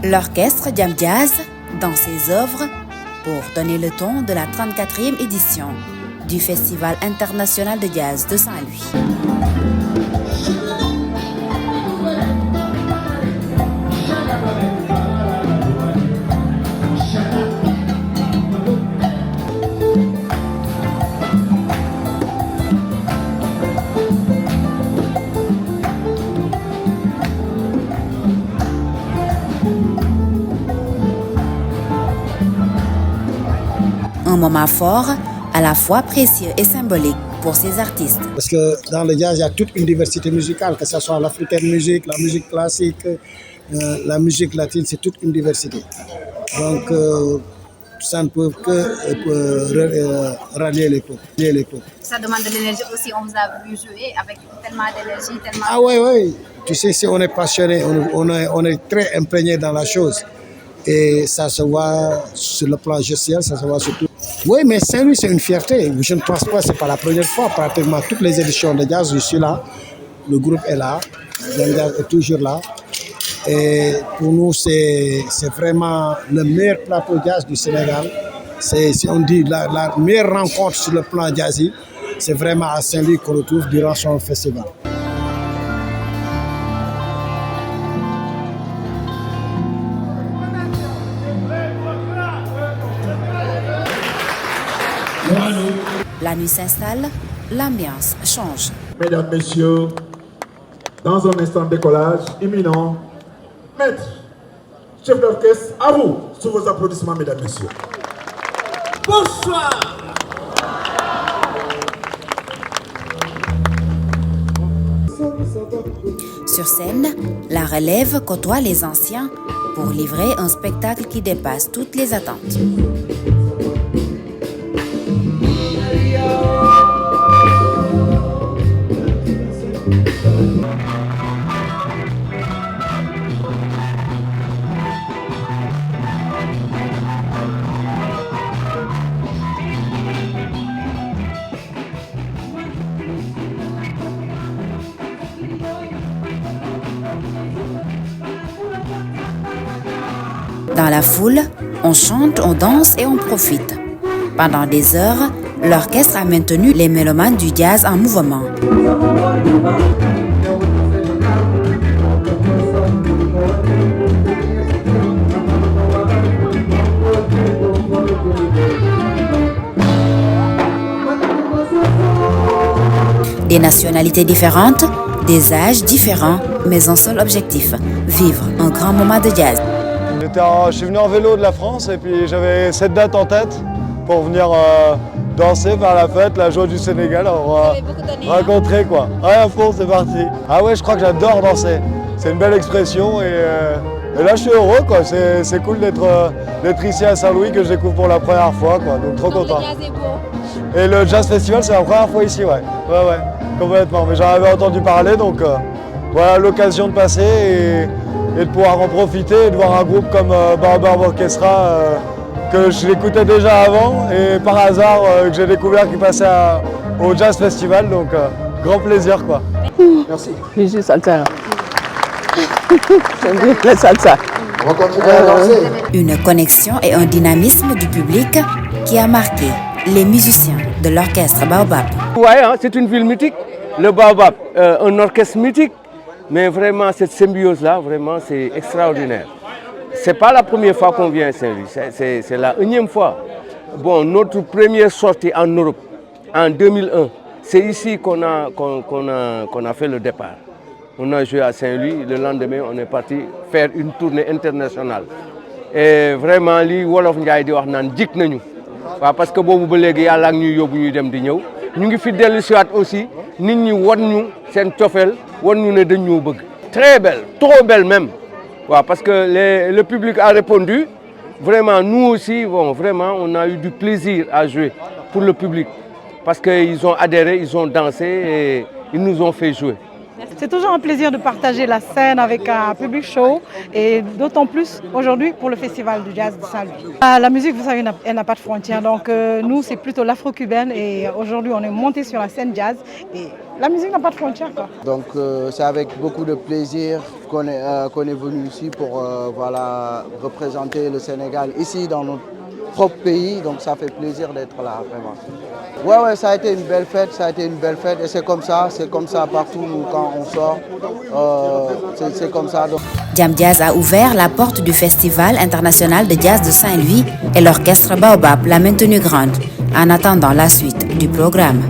L'orchestre Jam Jazz dans ses œuvres pour donner le ton de la 34e édition du Festival international de jazz de Saint-Louis. Un moment fort, à la fois précieux et symbolique pour ces artistes. Parce que dans le jazz, il y a toute une diversité musicale, que ce soit l'africaine musique, la musique classique, la musique latine, c'est toute une diversité. Donc, ça ne peut que rallier les peuples. Ça demande de l'énergie aussi, on vous a vu jouer avec tellement d'énergie, tellement... Ah oui. Tu sais, si on est passionné, on est très imprégné dans la chose. Et ça se voit sur le plan gestuel, ça se voit surtout. Oui, mais Saint-Louis, c'est une fierté. Je ne pense pas, ce n'est pas la première fois. Pratiquement toutes les éditions de jazz, je suis là. Le groupe est là. Le jazz est toujours là. Et pour nous, c'est vraiment le meilleur plateau jazz du Sénégal. Si on dit la meilleure rencontre sur le plan jazzy, c'est vraiment à Saint-Louis qu'on retrouve durant son festival. La nuit s'installe, l'ambiance change. Mesdames, Messieurs, dans un instant de décollage imminent, maître, chef d'orchestre, à vous, sous vos applaudissements, mesdames, Messieurs. Bonsoir. Sur scène, la relève côtoie les anciens pour livrer un spectacle qui dépasse toutes les attentes. Dans la foule, on chante, on danse et on profite. Pendant des heures, l'orchestre a maintenu les mélomanes du jazz en mouvement. Des nationalités différentes, des âges différents, mais un seul objectif, vivre un grand moment de jazz. Je suis venu en vélo de la France et puis j'avais cette date en tête pour venir danser, faire la fête, la joie du Sénégal, rencontrer quoi. Ouais, à fond, c'est parti. Ah ouais, je crois que j'adore danser. C'est une belle expression et là je suis heureux quoi. C'est cool d'être ici à Saint-Louis que je découvre pour la première fois quoi. Donc trop content. Le jazz est beau. Et le Jazz Festival, c'est la première fois ici, ouais. Ouais, complètement. Mais j'en avais entendu parler, donc voilà l'occasion de passer et de pouvoir en profiter et de voir un groupe comme Baobab Orchestra que je l'écoutais déjà avant et par hasard que j'ai découvert qui passait au Jazz Festival, donc grand plaisir quoi. Merci. Gigi salsa. J'aime bien la salsa. On va continuer à danser. Une connexion et un dynamisme du public qui a marqué les musiciens de l'orchestre Baobab. Ouais, hein, c'est une ville mythique, le Baobab, un orchestre mythique. Mais vraiment, cette symbiose-là, vraiment, c'est extraordinaire. Ce n'est pas la première fois qu'on vient à Saint-Louis, c'est la énième fois. Bon, notre première sortie en Europe, en 2001, c'est ici qu'on a fait le départ. On a joué à Saint-Louis, le lendemain, on est parti faire une tournée internationale. Et vraiment, li wolof Njaay di wax naan jik nañu. Waaw parce que boobu ba léegi yàlla ak ñuy yóbbu ñuy dem di ñëw. Ñu ngi fi dellu siwaat aussi, nit ñi wan ñu seen cofeel, wan ñu ne dañ ñoo bëgg. Très belle, trop belle même. Ouais, parce que le public a répondu. Vraiment, nous aussi, bon, vraiment, on a eu du plaisir à jouer pour le public. Parce qu'ils ont adhéré, ils ont dansé et ils nous ont fait jouer. C'est toujours un plaisir de partager la scène avec un public chaud et d'autant plus aujourd'hui pour le Festival du Jazz de Saint-Louis. La musique, vous savez, elle n'a pas de frontières. Donc nous, c'est plutôt l'afro-cubaine et aujourd'hui, on est monté sur la scène jazz et la musique n'a pas de frontières, quoi. Donc c'est avec beaucoup de plaisir qu'on est venu ici pour voilà, représenter le Sénégal ici dans notre propre pays. Donc ça fait plaisir d'être là, vraiment. Ouais, ça a été une belle fête, et c'est comme ça partout quand on sort, c'est comme ça. Donc. Jam Jazz a ouvert la porte du Festival international de jazz de Saint-Louis et l'orchestre Baobab l'a maintenue grande en attendant la suite du programme.